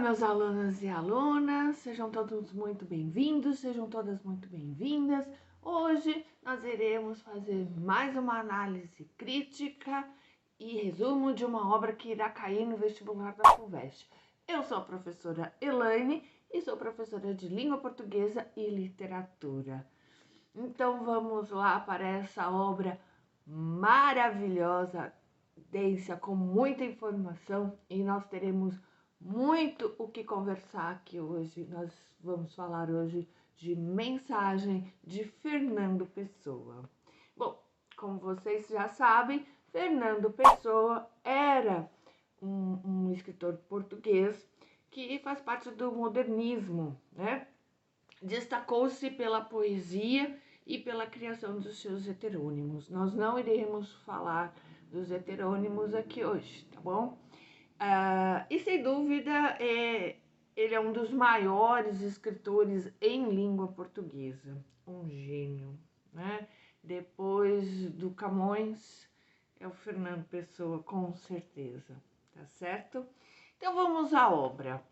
meus alunos e alunas, sejam todos muito bem-vindos, sejam todas muito bem-vindas. Hoje nós iremos fazer mais uma análise crítica e resumo de uma obra que irá cair no vestibular da FUVEST. Eu sou a professora Elaine e sou professora de Língua Portuguesa e Literatura. Então vamos lá para essa obra maravilhosa, densa, com muita informação, e nós teremos muito o que conversar aqui hoje. Nós vamos falar hoje de Mensagem de Fernando Pessoa. Bom, como vocês já sabem, Fernando Pessoa era um escritor português que faz parte do modernismo, né? Destacou-se pela poesia e pela criação dos seus heterônimos. Nós não iremos falar dos heterônimos aqui hoje, tá bom? E sem dúvida, ele é um dos maiores escritores em língua portuguesa, um gênio, né? Depois do Camões, é o Fernando Pessoa, com certeza, tá certo? Então vamos à obra.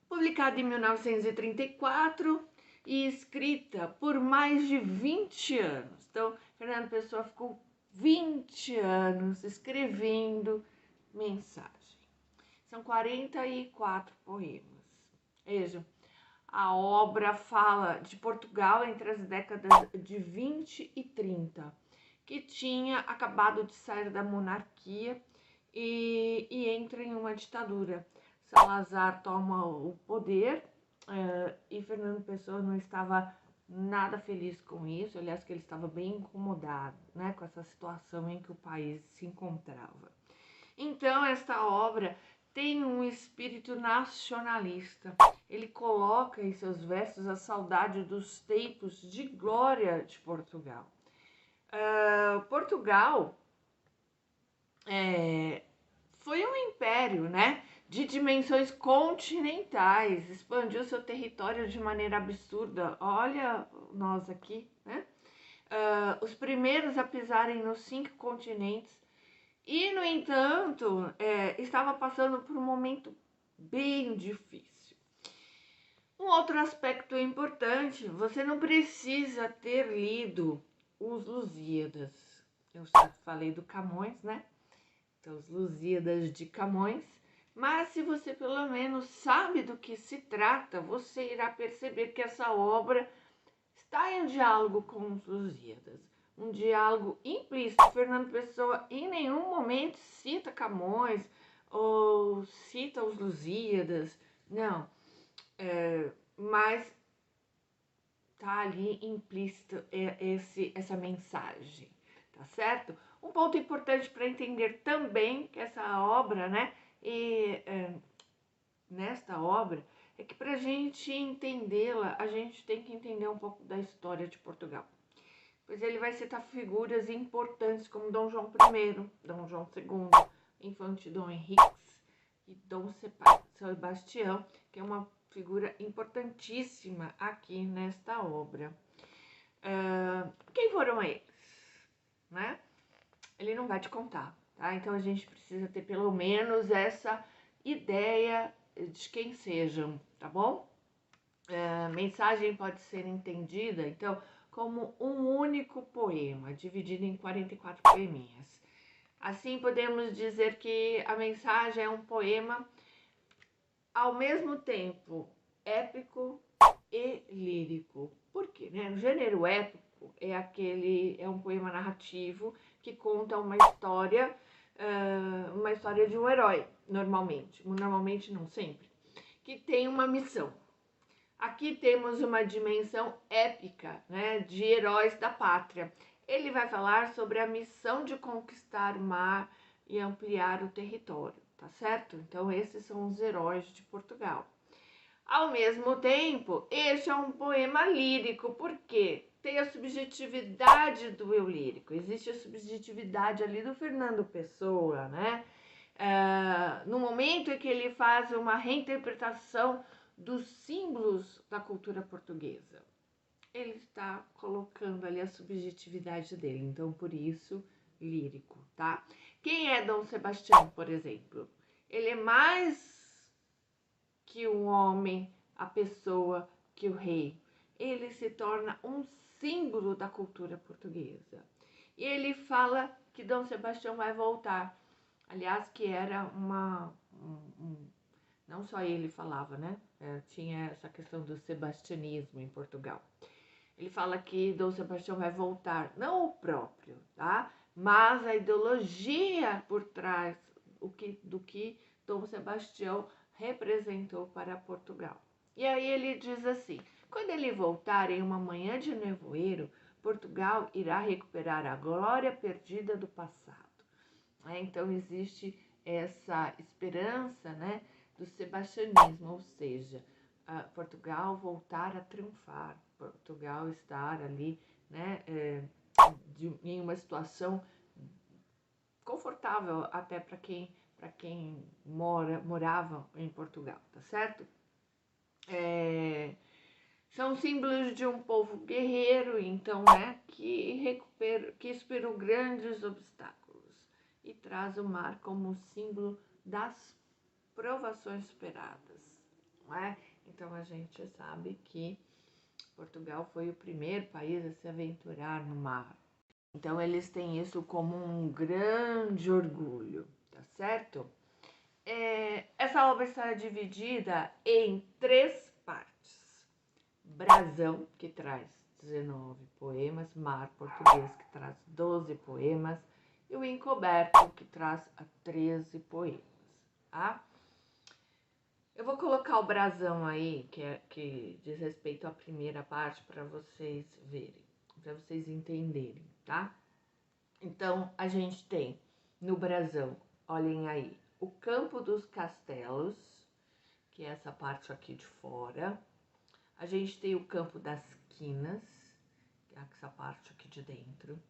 Publicada em 1934 e escrita por mais de 20 anos. Então, Fernando Pessoa ficou 20 anos escrevendo Mensagem. São 44 poemas. Vejam, a obra fala de Portugal entre as décadas de 20 e 30, que tinha acabado de sair da monarquia e entra em uma ditadura. Salazar toma o poder e Fernando Pessoa não estava nada feliz com isso. Aliás, que ele estava bem incomodado, né, com essa situação em que o país se encontrava. Então, esta obra tem um espírito nacionalista. Ele coloca em seus versos a saudade dos tempos de glória de Portugal. Portugal foi um império, né, de dimensões continentais, expandiu seu território de maneira absurda. Olha nós aqui, né? Os primeiros a pisarem nos 5 continentes e, no entanto, estava passando por um momento bem difícil. Um outro aspecto importante, você não precisa ter lido os Lusíadas. Eu já falei do Camões, né? Então, os Lusíadas de Camões. Mas se você pelo menos sabe do que se trata, você irá perceber que essa obra está em diálogo com os Lusíadas. Um diálogo implícito. Fernando Pessoa em nenhum momento cita Camões ou cita os Lusíadas, não. Mas está ali implícito essa mensagem, tá certo? Um ponto importante para entender também que essa obra, né, nesta obra, é que para a gente entendê-la, a gente tem que entender um pouco da história de Portugal. Pois ele vai citar figuras importantes como Dom João I, Dom João II, Infante Dom Henriques e Dom Sebastião, que é uma figura importantíssima aqui nesta obra. Quem foram eles? Né? Ele não vai te contar, tá? Então a gente precisa ter pelo menos essa ideia de quem sejam, tá bom? Mensagem pode ser entendida, então, como um único poema, dividido em 44 poeminhas. Assim, podemos dizer que a Mensagem é um poema ao mesmo tempo épico e lírico. Por quê? Né? O gênero épico é um poema narrativo que conta uma história de um herói, normalmente não sempre, que tem uma missão. Aqui temos uma dimensão épica, né, de heróis da pátria. Ele vai falar sobre a missão de conquistar o mar e ampliar o território, tá certo? Então esses são os heróis de Portugal. Ao mesmo tempo, este é um poema lírico, porque tem a subjetividade do eu lírico. Existe a subjetividade ali do Fernando Pessoa, né? No momento em que ele faz uma reinterpretação dos símbolos da cultura portuguesa, ele está colocando ali a subjetividade dele, então por isso lírico, tá? Quem é Dom Sebastião, por exemplo? Ele é mais que o homem, a pessoa, que o rei, ele se torna um símbolo da cultura portuguesa. E ele fala que Dom Sebastião vai voltar. Aliás, que era não só ele falava, né? Tinha essa questão do sebastianismo em Portugal. Ele fala que Dom Sebastião vai voltar, não o próprio, tá? Mas a ideologia por trás do que Dom Sebastião representou para Portugal. E aí ele diz assim: quando ele voltar em uma manhã de nevoeiro, Portugal irá recuperar a glória perdida do passado. Então existe essa esperança, né, do sebastianismo, ou seja, Portugal voltar a triunfar, Portugal estar ali, né, em uma situação confortável até para quem morava em Portugal, tá certo? São símbolos de um povo guerreiro, então, né, que superou grandes obstáculos e traz o mar como símbolo das provações superadas, não é? Então a gente sabe que Portugal foi o primeiro país a se aventurar no mar. Então eles têm isso como um grande orgulho, tá certo? Essa obra está dividida em 3 partes. Brasão, que traz 19 poemas, Mar Português, que traz 12 poemas, e o Encoberto, que traz 13 poemas, tá? Eu vou colocar o brasão aí, que diz respeito à primeira parte, para vocês verem, para vocês entenderem, tá? Então, a gente tem no brasão, olhem aí, o Campo dos Castelos, que é essa parte aqui de fora. A gente tem o Campo das Quinas, que é essa parte aqui de dentro.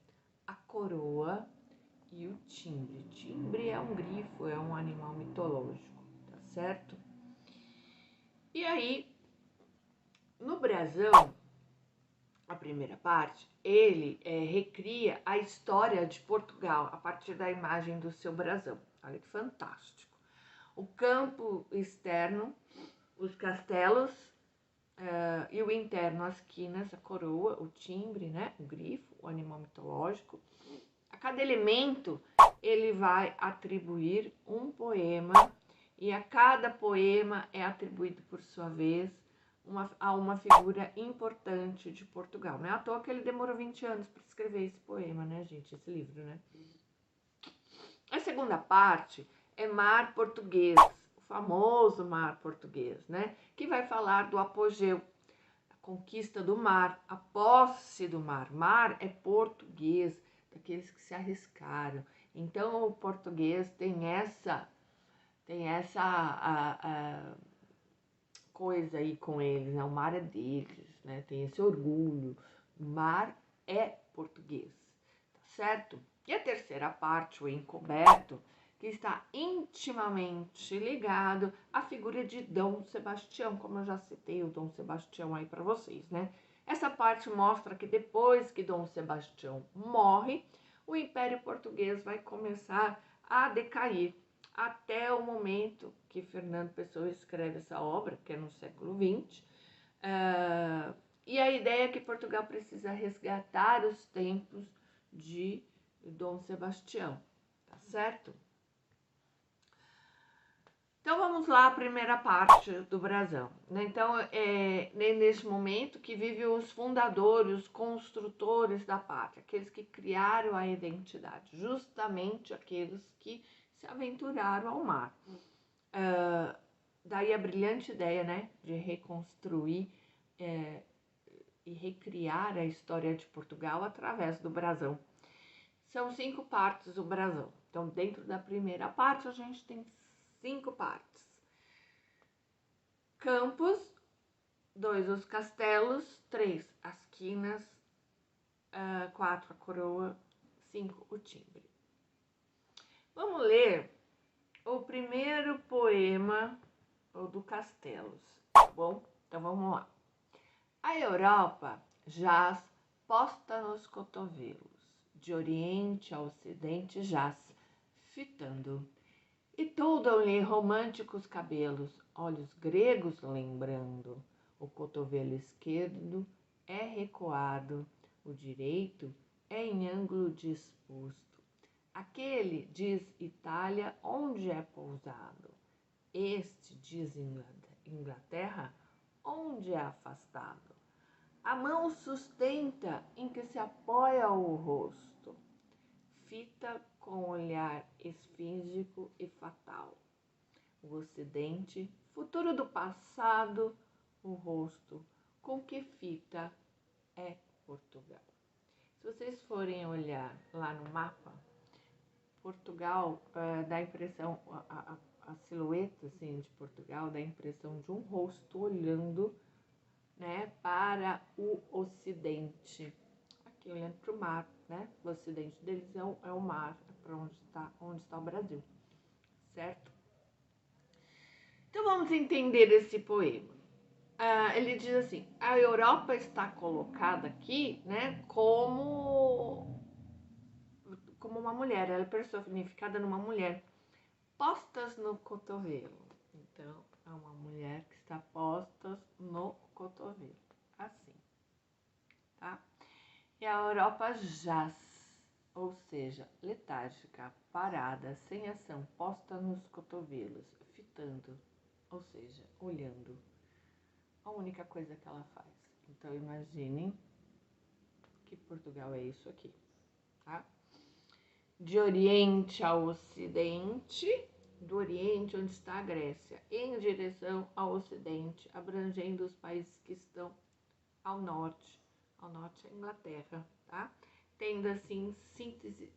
A coroa e o timbre. Timbre é um grifo, é um animal mitológico, tá certo? E aí, no brasão, a primeira parte, ele recria a história de Portugal a partir da imagem do seu brasão. Olha que fantástico. O campo externo, os castelos, e o interno, as quinas, a coroa, o timbre, né? O grifo, o animal mitológico. A cada elemento ele vai atribuir um poema e a cada poema é atribuído, por sua vez, a uma figura importante de Portugal. Não é à toa que ele demorou 20 anos para escrever esse poema, né, gente? Esse livro, né? A segunda parte é Mar Português, o famoso Mar Português, né? Que vai falar do apogeu, a conquista do mar, a posse do mar. Mar é português, daqueles que se arriscaram. Então o português tem essa coisa aí com eles, né? O mar é deles, né? Tem esse orgulho. O mar é português, tá certo? E a terceira parte, o encoberto, que está intimamente ligado à figura de Dom Sebastião, como eu já citei o Dom Sebastião aí para vocês, né? Essa parte mostra que depois que Dom Sebastião morre, o Império Português vai começar a decair até o momento que Fernando Pessoa escreve essa obra, que é no século XX. E a ideia é que Portugal precisa resgatar os tempos de Dom Sebastião, tá certo? Então vamos lá, a primeira parte do brasão. Então é nesse momento que vivem os fundadores, os construtores da pátria, aqueles que criaram a identidade, justamente aqueles que se aventuraram ao mar. Daí a brilhante ideia, né, de reconstruir e recriar a história de Portugal através do brasão. São 5 partes o brasão. Então, dentro da primeira parte, a gente tem 5 partes. Campos, 2 os castelos, 3 as quinas, 4 a coroa, 5 o timbre. Vamos ler o primeiro poema do Castelos, tá bom? Então vamos lá. A Europa jaz posta nos cotovelos, de oriente a ocidente jaz, fitando. E toldam-lhe românticos cabelos, olhos gregos lembrando. O cotovelo esquerdo é recuado, o direito é em ângulo disposto. Aquele diz Itália onde é pousado, este diz Inglaterra onde é afastado. A mão sustenta em que se apoia o rosto, fita com olhar esfíngico e fatal. O Ocidente, futuro do passado, o rosto com que fita é Portugal. Se vocês forem olhar lá no mapa, Portugal dá a impressão, a silhueta assim, de Portugal dá a impressão de um rosto olhando, né, para o Ocidente. Aqui olhando para o mar, né? O Ocidente deles é o mar, é para onde está o Brasil, certo? Então vamos entender esse poema. Ele diz assim: a Europa está colocada aqui, né, como uma mulher, ela é personificada numa mulher, postas no cotovelo. Então, é uma mulher que está postas no cotovelo, assim, tá? E a Europa jaz, ou seja, letárgica, parada, sem ação, posta nos cotovelos, fitando, ou seja, olhando. A única coisa que ela faz. Então, imaginem que Portugal é isso aqui, tá? De Oriente ao Ocidente, do Oriente, onde está a Grécia, em direção ao Ocidente, abrangendo os países que estão ao norte é a Inglaterra, tá? Tendo, assim, síntese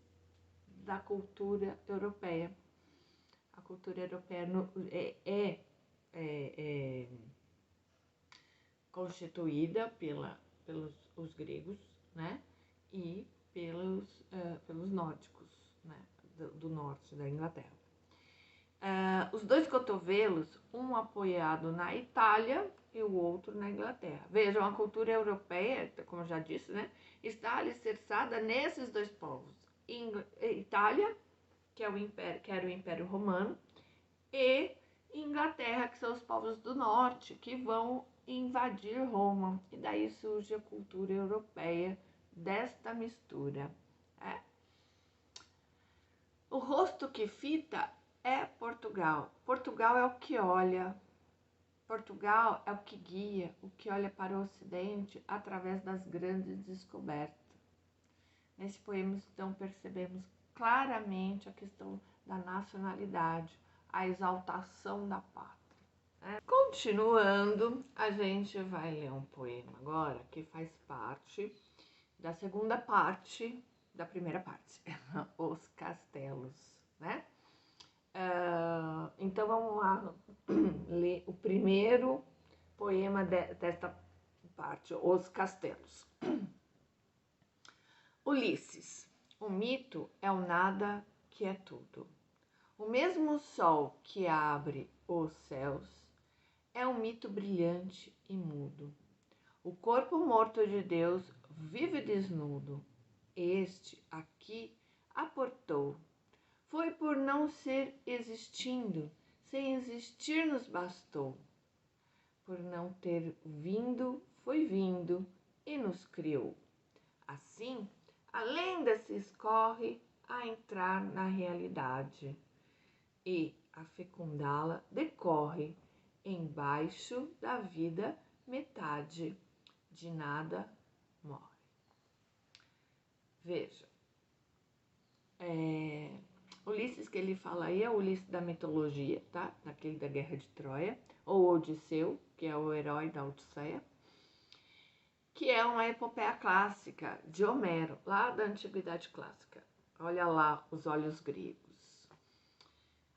da cultura europeia. A cultura europeia é constituída pelos os gregos, né? E pelos nórdicos, né? Do norte da Inglaterra. Os dois cotovelos, um apoiado na Itália e o outro na Inglaterra. Vejam, a cultura europeia, como eu já disse, né, está alicerçada nesses dois povos. Itália, que era o Império Romano, e Inglaterra, que são os povos do norte, que vão invadir Roma. E daí surge a cultura europeia desta mistura. O rosto que fita é Portugal. Portugal é o que olha. Portugal é o que guia, o que olha para o Ocidente através das grandes descobertas. Nesse poema, então, percebemos claramente a questão da nacionalidade, a exaltação da pátria. Continuando, a gente vai ler um poema agora que faz parte da segunda parte da primeira parte, Os Castelos, né? Então vamos lá ler o primeiro poema desta parte, Os Castelos. Ulisses, o mito é o nada que é tudo. O mesmo sol que abre os céus é um mito brilhante e mudo. O corpo morto de Deus vive desnudo. Este aqui aportou. Foi por não ser existindo, sem existir nos bastou. Por não ter vindo, foi vindo e nos criou. Assim, a lenda se escorre a entrar na realidade e a fecundá-la decorre embaixo da vida metade, de nada morre. Veja, Ulisses que ele fala aí é o Ulisses da mitologia, tá? Daquele da Guerra de Troia, ou Odisseu, que é o herói da Odisseia, que é uma epopeia clássica de Homero, lá da Antiguidade Clássica. Olha lá os olhos gregos.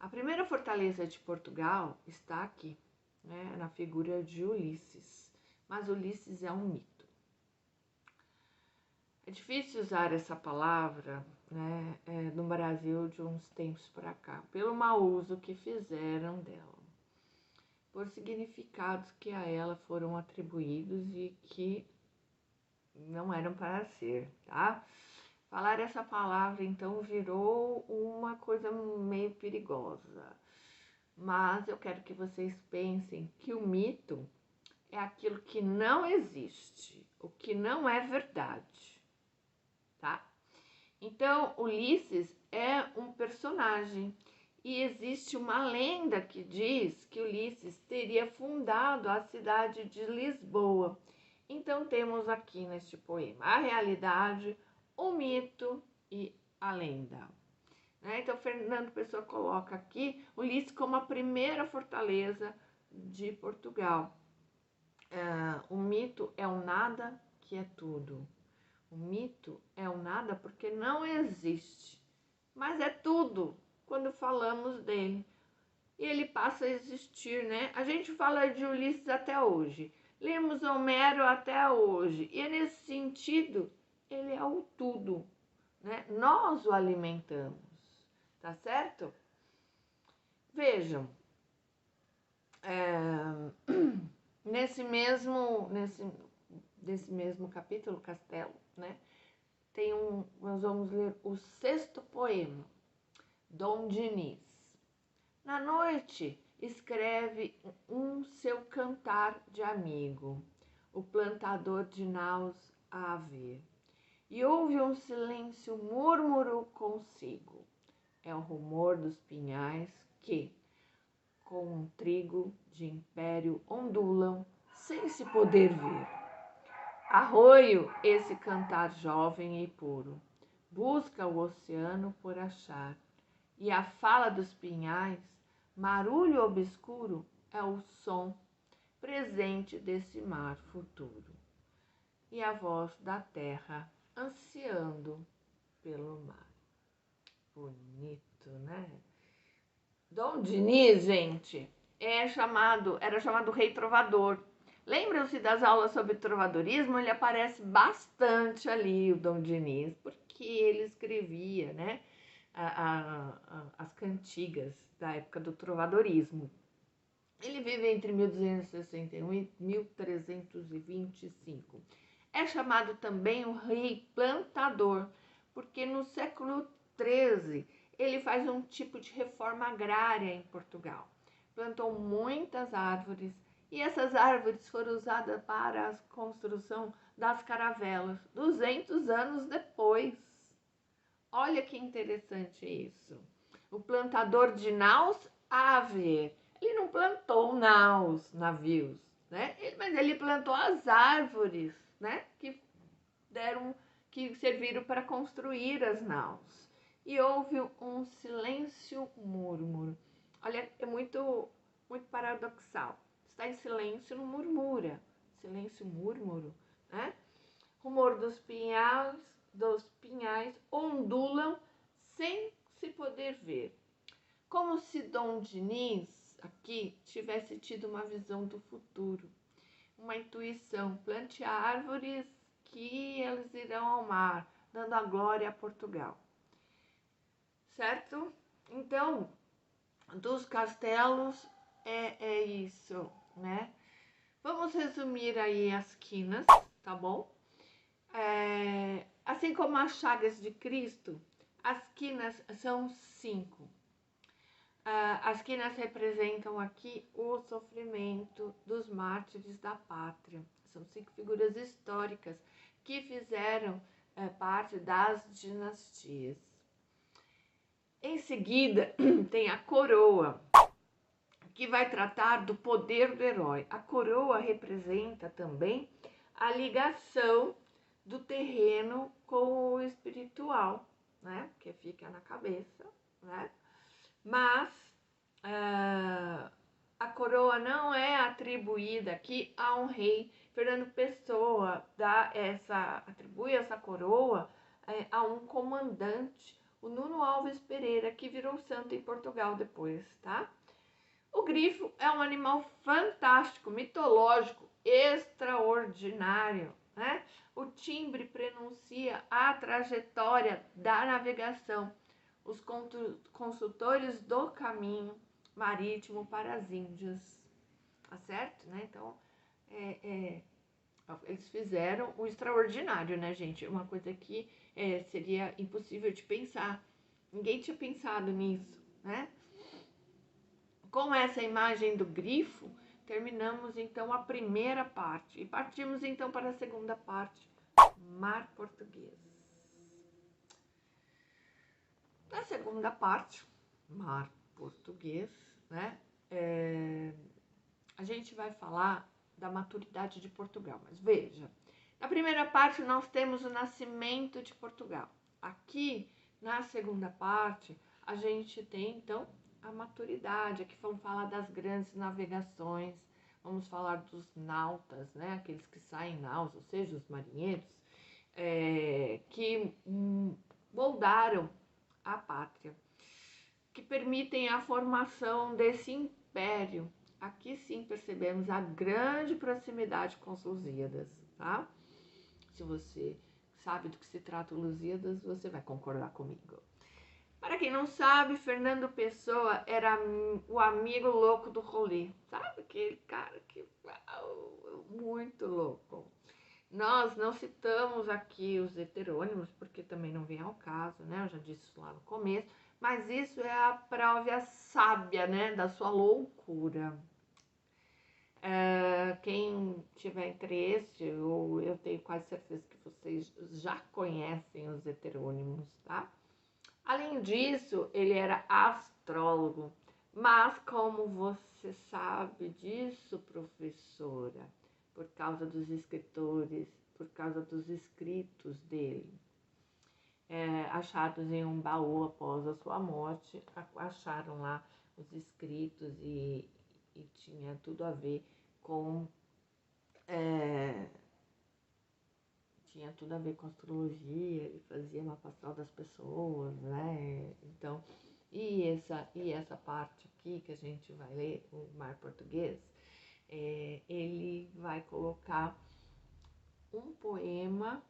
A primeira fortaleza de Portugal está aqui, né, na figura de Ulisses, mas Ulisses é um mito. É difícil usar essa palavra, né, no Brasil de uns tempos para cá, pelo mau uso que fizeram dela, por significados que a ela foram atribuídos e que não eram para ser, tá? Falar essa palavra, então, virou uma uma coisa meio perigosa. Mas eu quero que vocês pensem que o mito é aquilo que não existe, o que não é verdade, tá? Então, Ulisses é um personagem e existe uma lenda que diz que Ulisses teria fundado a cidade de Lisboa. Então, temos aqui neste poema a realidade, o mito e a lenda. Então, Fernando Pessoa coloca aqui Ulisses como a primeira fortaleza de Portugal. O mito é o nada que é tudo. O mito é o nada porque não existe, mas é tudo quando falamos dele. E ele passa a existir, né? A gente fala de Ulisses até hoje, lemos Homero até hoje, e nesse sentido, ele é o tudo, né? Nós o alimentamos, tá certo? Vejam, nesse mesmo capítulo, Castelo, né? Nós vamos ler o 6º poema, Dom Diniz. Na noite, escreve seu cantar de amigo, o plantador de naus a ver, e ouve um silêncio múrmuro consigo. É o rumor dos pinhais que, com um trigo de império, ondulam sem se poder ver. Arroio esse cantar jovem e puro, busca o oceano por achar, e a fala dos pinhais, marulho obscuro, é o som presente desse mar futuro, e a voz da terra ansiando pelo mar. Bonito, né? Dom Diniz, gente, era chamado Rei Trovador. Lembram-se das aulas sobre trovadorismo? Ele aparece bastante ali, o Dom Diniz, porque ele escrevia, né, as cantigas da época do trovadorismo. Ele vive entre 1261 e 1325. É chamado também o Rei Plantador, porque no século XIII ele faz um tipo de reforma agrária em Portugal. Plantou muitas árvores e essas árvores foram usadas para a construção das caravelas 200 anos depois. Olha que interessante isso. O plantador de naus a ver. Ele não plantou navios, né? Mas ele plantou as árvores, né? Que serviram para construir as naus. E houve um silêncio múrmuro. Olha, é muito paradoxal. Está em silêncio, não murmura. Silêncio múrmuro, né? Rumor dos pinhais ondulam sem se poder ver. Como se Dom Diniz aqui tivesse tido uma visão do futuro, uma intuição. Plante árvores que eles irão ao mar, dando a glória a Portugal. Certo? Então, dos castelos é isso, né? Vamos resumir aí as quinas, tá bom? Assim como as chagas de Cristo, as quinas são 5. As quinas representam aqui o sofrimento dos mártires da pátria. São 5 figuras históricas que fizeram parte das dinastias. Em seguida, tem a coroa, que vai tratar do poder do herói. A coroa representa também a ligação do terreno com o espiritual, né? Que fica na cabeça, né? Mas a coroa não é atribuída aqui a um rei. Fernando Pessoa atribui essa coroa a um comandante, o Nuno Alves Pereira, que virou santo em Portugal depois, tá? O grifo é um animal fantástico, mitológico, extraordinário, né? O timbre prenuncia a trajetória da navegação, os consultores do caminho marítimo para as Índias, tá certo? Né? Então, eles fizeram o extraordinário, né, gente? Uma coisa que seria impossível de pensar, Ninguém tinha pensado nisso, né? Com essa imagem do grifo, terminamos então a primeira parte e partimos então para a segunda parte, mar português. Na segunda parte, mar português, né? A gente vai falar da maturidade de Portugal, mas veja, na primeira parte nós temos o nascimento de Portugal. Aqui, na segunda parte, a gente tem então a maturidade. Aqui vamos falar das grandes navegações, vamos falar dos nautas, né? Aqueles que saem naus, ou seja, os marinheiros, que moldaram a pátria, que permitem a formação desse império. Aqui sim percebemos a grande proximidade com os Lusíadas, tá? Se você sabe do que se trata o Lusíadas, você vai concordar comigo. Para quem não sabe, Fernando Pessoa era o amigo louco do rolê, sabe? Aquele cara que muito louco. Nós não citamos aqui os heterônimos, porque também não vem ao caso, né? Eu já disse isso lá no começo, mas isso é a prova sábia, né? Da sua loucura. Quem tiver interesse, ou eu tenho quase certeza que vocês já conhecem os heterônimos, tá? Além disso, ele era astrólogo. Mas como você sabe disso, professora? Por causa dos escritores, por causa dos escritos dele, achados em um baú após a sua morte, acharam lá os escritos e tinha tudo a ver com tinha tudo a ver com astrologia, ele fazia mapa astral das pessoas, né? Então, e essa parte aqui que a gente vai ler, o mar português, ele vai colocar um poema,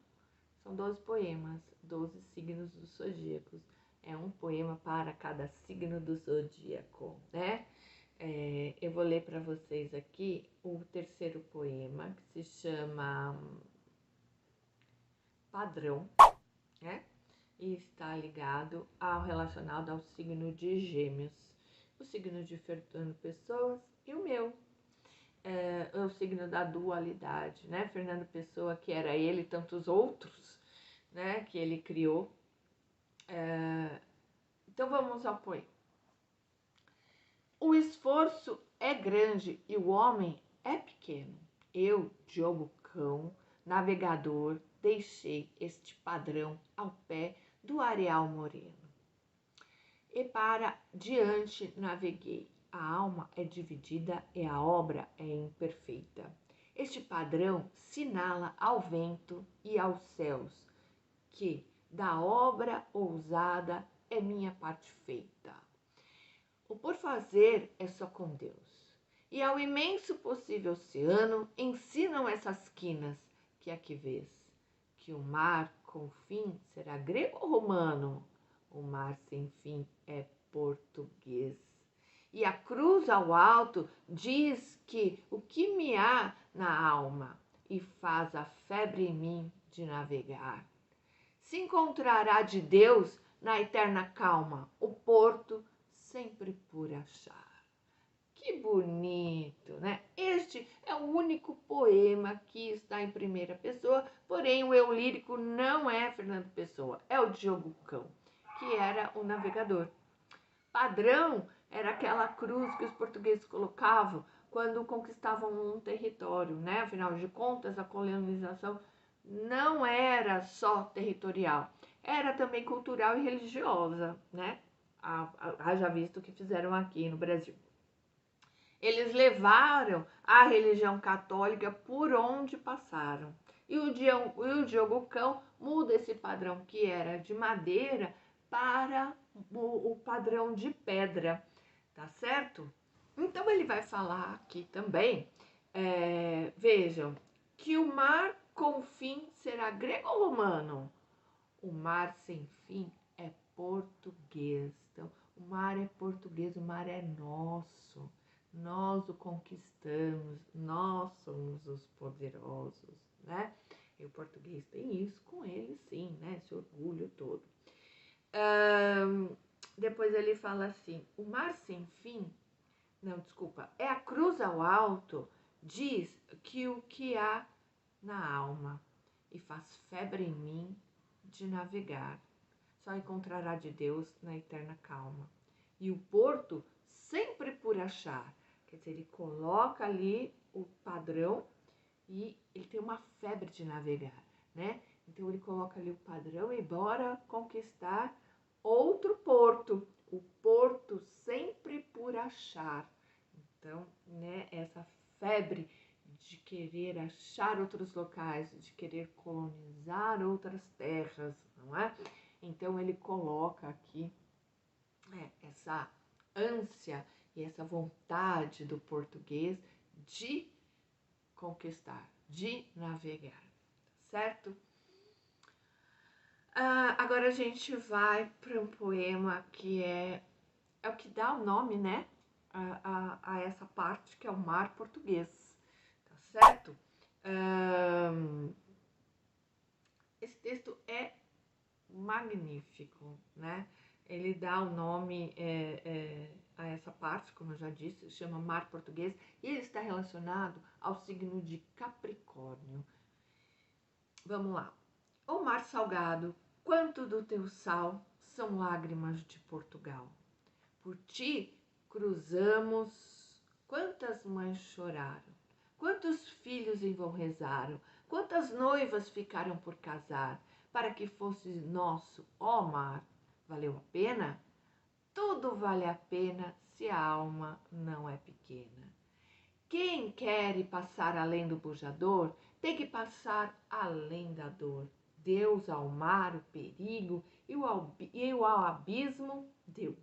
são 12 poemas, 12 signos dos zodíacos. É um poema para cada signo do zodíaco, né? Eu vou ler para vocês aqui o terceiro poema, que se chama Padrão, né? E está ligado relacionado ao signo de Gêmeos, o signo de Fernando Pessoa e o meu. É o signo da dualidade, né? Fernando Pessoa, que era ele e tantos outros, né? Que ele criou. Então vamos ao poema. O esforço é grande e o homem é pequeno. Eu, Diogo Cão, navegador, deixei este padrão ao pé do areal moreno. E para diante naveguei. A alma é dividida e a obra é imperfeita. Este padrão sinala ao vento e aos céus que da obra ousada é minha parte feita. O por fazer é só com Deus. E ao imenso possível oceano ensinam essas quinas que aqui vês, que o mar com fim será grego ou romano? O mar sem fim é português. E a cruz ao alto diz que o que me há na alma e faz a febre em mim de navegar. Se encontrará de Deus na eterna calma, o porto sempre por achar. Que bonito, né? Este é o único poema que está em primeira pessoa, porém o eu lírico não é Fernando Pessoa, é o Diogo Cão, que era o navegador. Padrão era aquela cruz que os portugueses colocavam quando conquistavam um território, né? Afinal de contas, a colonização não era só territorial, era também cultural e religiosa, né? Haja visto o que fizeram aqui no Brasil. Eles levaram a religião católica por onde passaram. E o Diogo Cão muda esse padrão que era de madeira para o padrão de pedra, tá certo? Então ele vai falar aqui também, vejam, que o mar com fim será grego ou romano? O mar sem fim é português. Então, o mar é português, o mar é nosso. Nós o conquistamos, nós somos os poderosos, né? E o português tem isso com ele, sim, né? Esse orgulho todo. Depois ele fala assim, o mar sem fim, não, desculpa, é a cruz ao alto, diz que o que há na alma e faz febre em mim de navegar. Só encontrará de Deus na eterna calma. E o porto sempre por achar. Quer dizer, ele coloca ali o padrão e ele tem uma febre de navegar, né? Então ele coloca ali o padrão e bora conquistar outro porto. O porto sempre por achar. Então, né, essa febre de querer achar outros locais, de querer colonizar outras terras, não é? Então ele coloca aqui essa ânsia e essa vontade do português de conquistar, de navegar, certo? Agora a gente vai para um poema que é o que dá o nome, né, a essa parte, que é o mar português, tá certo? Esse texto é magnífico, né? Ele dá o nome a essa parte, como eu já disse, chama Mar Português, e ele está relacionado ao signo de Capricórnio. Vamos lá. O mar salgado, quanto do teu sal são lágrimas de Portugal. Por ti cruzamos, quantas mães choraram, quantos filhos em vão rezaram, quantas noivas ficaram por casar, para que fosse nosso, ó mar. Valeu a pena? Tudo vale a pena se a alma não é pequena. Quem quer passar além do bujador, tem que passar além da dor. Deus ao mar o perigo e ao abismo deu.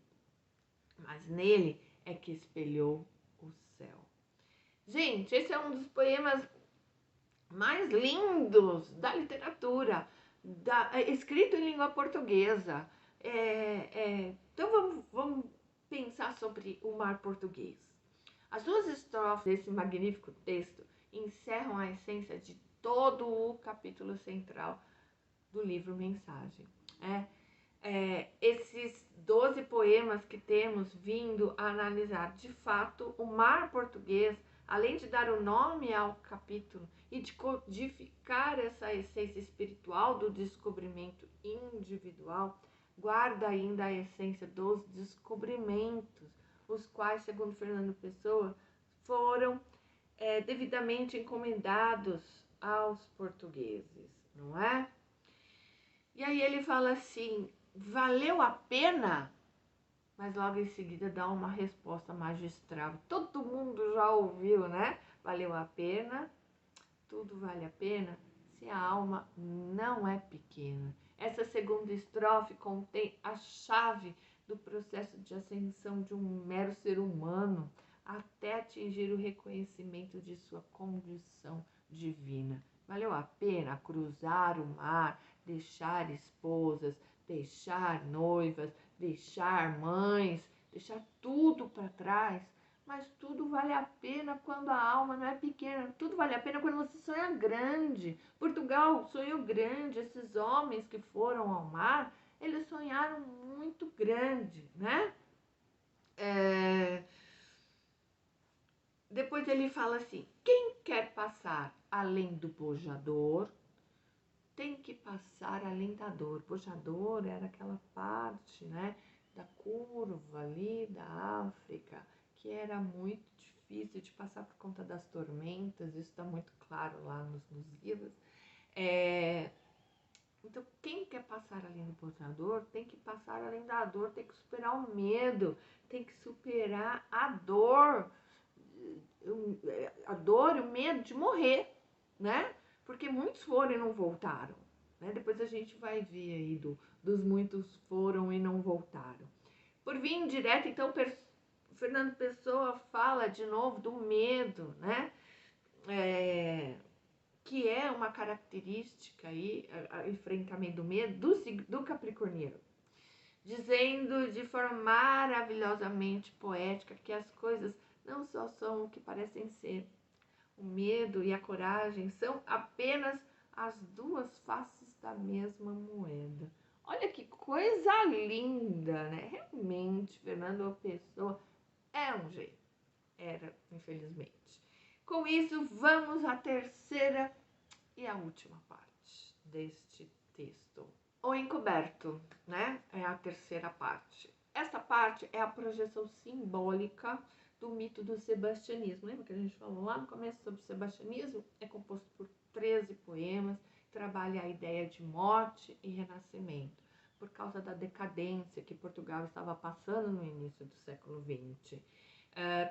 Mas nele é que espelhou o céu. Gente, esse é um dos poemas mais lindos da literatura, escrito em língua portuguesa. Então vamos pensar sobre o mar português. As duas estrofes desse magnífico texto encerram a essência de todo o capítulo central do livro Mensagem. Esses 12 poemas que temos vindo a analisar, de fato, o mar português, além de dar o nome ao capítulo e de codificar essa essência espiritual do descobrimento individual, guarda ainda a essência dos descobrimentos, os quais, segundo Fernando Pessoa, foram devidamente encomendados aos portugueses, não é? E aí ele fala assim, valeu a pena? Mas logo em seguida dá uma resposta magistral. Todo mundo já ouviu, né? Valeu a pena, tudo vale a pena, se a alma não é pequena. Essa segunda estrofe contém a chave do processo de ascensão de um mero ser humano até atingir o reconhecimento de sua condição divina. Valeu a pena cruzar o mar, deixar esposas, deixar noivas, deixar mães, deixar tudo para trás. Mas tudo vale a pena quando a alma não é pequena. Tudo vale a pena quando você sonha grande. Portugal sonhou grande. Esses homens que foram ao mar, eles sonharam muito grande, né? Depois ele fala assim, quem quer passar além do bojador, tem que passar além da dor. Bojador era aquela parte, né, da curva ali da África, que era muito difícil de passar por conta das tormentas, isso está muito claro lá nos livros. Então, quem quer passar além do bojador, tem que passar além da dor, tem que superar o medo, tem que superar a dor e o medo de morrer, né? Porque muitos foram e não voltaram, né? Depois a gente vai ver aí dos muitos foram e não voltaram. Por via indireta, então, Fernando Pessoa fala de novo do medo, né? Que é uma característica aí, enfrentamento do medo do capricorniano. Dizendo de forma maravilhosamente poética que as coisas não só são o que parecem ser. O medo e a coragem são apenas as duas faces da mesma moeda. Olha que coisa linda, né? Realmente, Fernando Pessoa é um gênio. Era, infelizmente. Com isso, vamos à terceira e a última parte deste texto. O encoberto, né? É a terceira parte. Essa parte é a projeção simbólica do mito do sebastianismo. Lembra que a gente falou lá no começo sobre o sebastianismo? É composto por 13 poemas, trabalha a ideia de morte e renascimento, por causa da decadência que Portugal estava passando no início do século XX.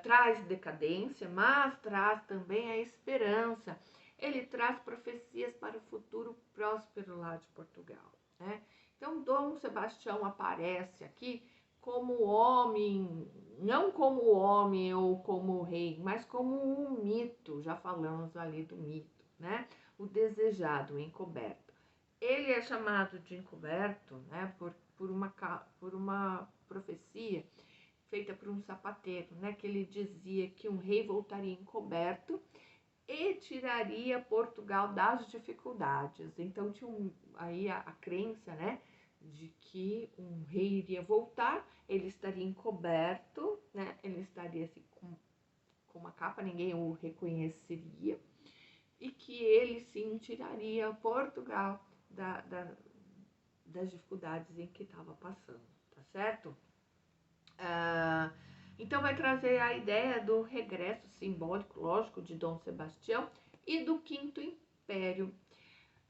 Traz decadência, mas traz também a esperança. Ele traz profecias para o futuro próspero lá de Portugal, né? Então, Dom Sebastião aparece aqui como homem, não como homem ou como rei, mas como um mito. Já falamos ali do mito, né? O desejado, o encoberto. Ele é chamado de encoberto, né? Por uma profecia feita por um sapateiro, né? Que ele dizia que um rei voltaria encoberto e tiraria Portugal das dificuldades. Então tinha aí a crença, né, de que um rei iria voltar, ele estaria encoberto, né, ele estaria assim, com uma capa, ninguém o reconheceria, e que ele sim tiraria Portugal das dificuldades em que estava passando, tá certo? Então vai trazer a ideia do regresso simbólico, lógico, de Dom Sebastião e do Quinto Império.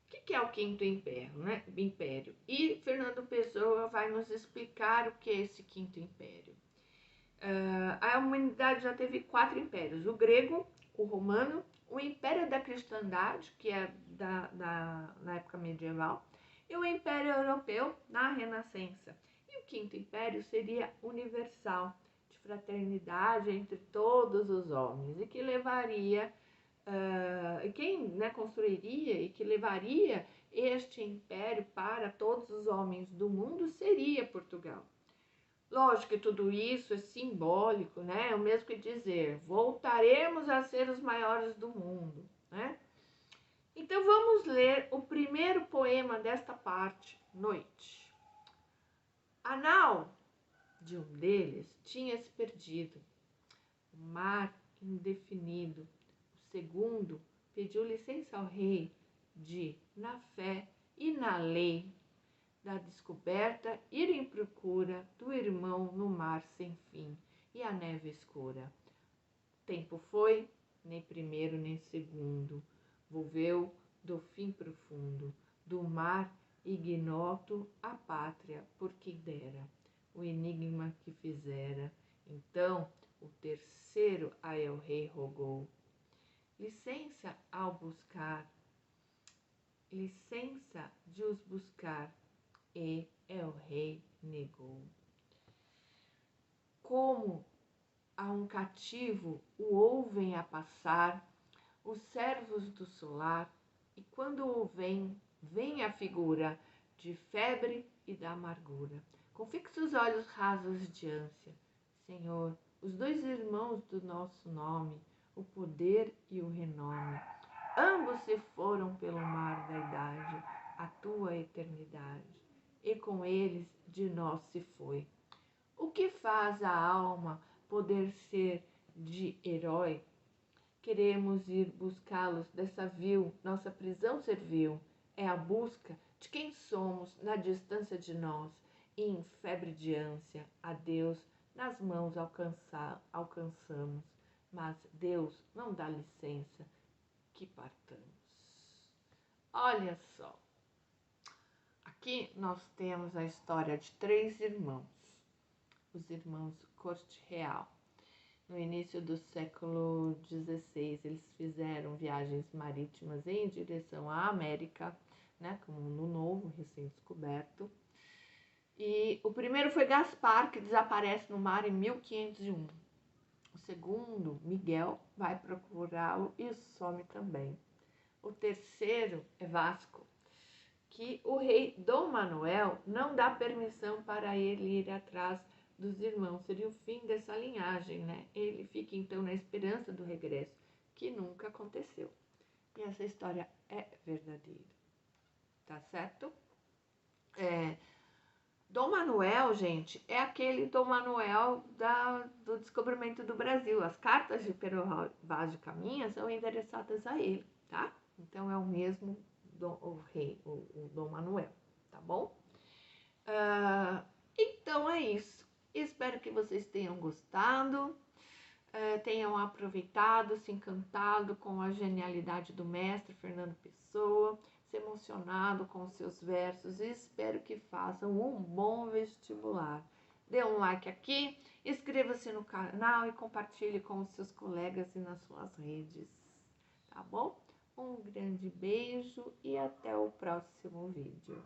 O que é o Quinto Império, né? Império? E Fernando Pessoa vai nos explicar o que é esse Quinto Império. A humanidade já teve 4 impérios: o grego, o romano, o Império da Cristandade, que é na época medieval, e o Império Europeu na Renascença. E o Quinto Império seria universal, de fraternidade entre todos os homens, e que levaria, quem, né, construiria e que levaria este império para todos os homens do mundo seria Portugal. Lógico que tudo isso é simbólico, né? É o mesmo que dizer, voltaremos a ser os maiores do mundo, né? Então vamos ler o primeiro poema desta parte, Noite. A nau de um deles tinha se perdido, o mar indefinido. O segundo pediu licença ao rei de, na fé e na lei da descoberta, ir em procura do irmão no mar sem fim e a neve escura. Tempo foi, nem primeiro nem segundo, volveu do fim profundo, do mar ignoto a pátria por quem dera, o enigma que fizera. Então o terceiro a el rei rogou, licença ao buscar, licença de os buscar, e el rei negou. Como a um cativo o ouvem a passar os servos do solar, e quando o vem a figura de febre e da amargura, com fixos olhos rasos de ânsia. Senhor, os 2 irmãos do nosso nome, o poder e o renome, ambos se foram pelo mar da idade, a tua eternidade, e com eles de nós se foi. O que faz a alma poder ser de herói? Queremos ir buscá-los dessa vil, nossa prisão servil. É a busca de quem somos na distância de nós, e em febre de ânsia, a Deus nas mãos alcançamos. Mas Deus não dá licença que partamos. Olha só. Aqui nós temos a história de 3 irmãos, os irmãos Corte Real. No início do século XVI, eles fizeram viagens marítimas em direção à América, né, como no Novo, recém-descoberto. E o primeiro foi Gaspar, que desaparece no mar em 1501. O segundo, Miguel, vai procurá-lo e some também. O terceiro é Vasco, que o rei Dom Manuel não dá permissão para ele ir atrás dos irmãos. Seria o fim dessa linhagem, né? Ele fica então na esperança do regresso, que nunca aconteceu. E essa história é verdadeira, tá certo? Dom Manuel, gente, é aquele Dom Manuel do descobrimento do Brasil. As cartas de Pero Vaz de Caminha são endereçadas a ele, tá? Então é o mesmo o rei, o Dom Manuel, tá bom? Então é isso. Espero que vocês tenham gostado, tenham aproveitado, se encantado com a genialidade do mestre Fernando Pessoa, se emocionado com os seus versos e espero que façam um bom vestibular. Dê um like aqui, inscreva-se no canal e compartilhe com os seus colegas e nas suas redes, tá bom? Um grande beijo e até o próximo vídeo.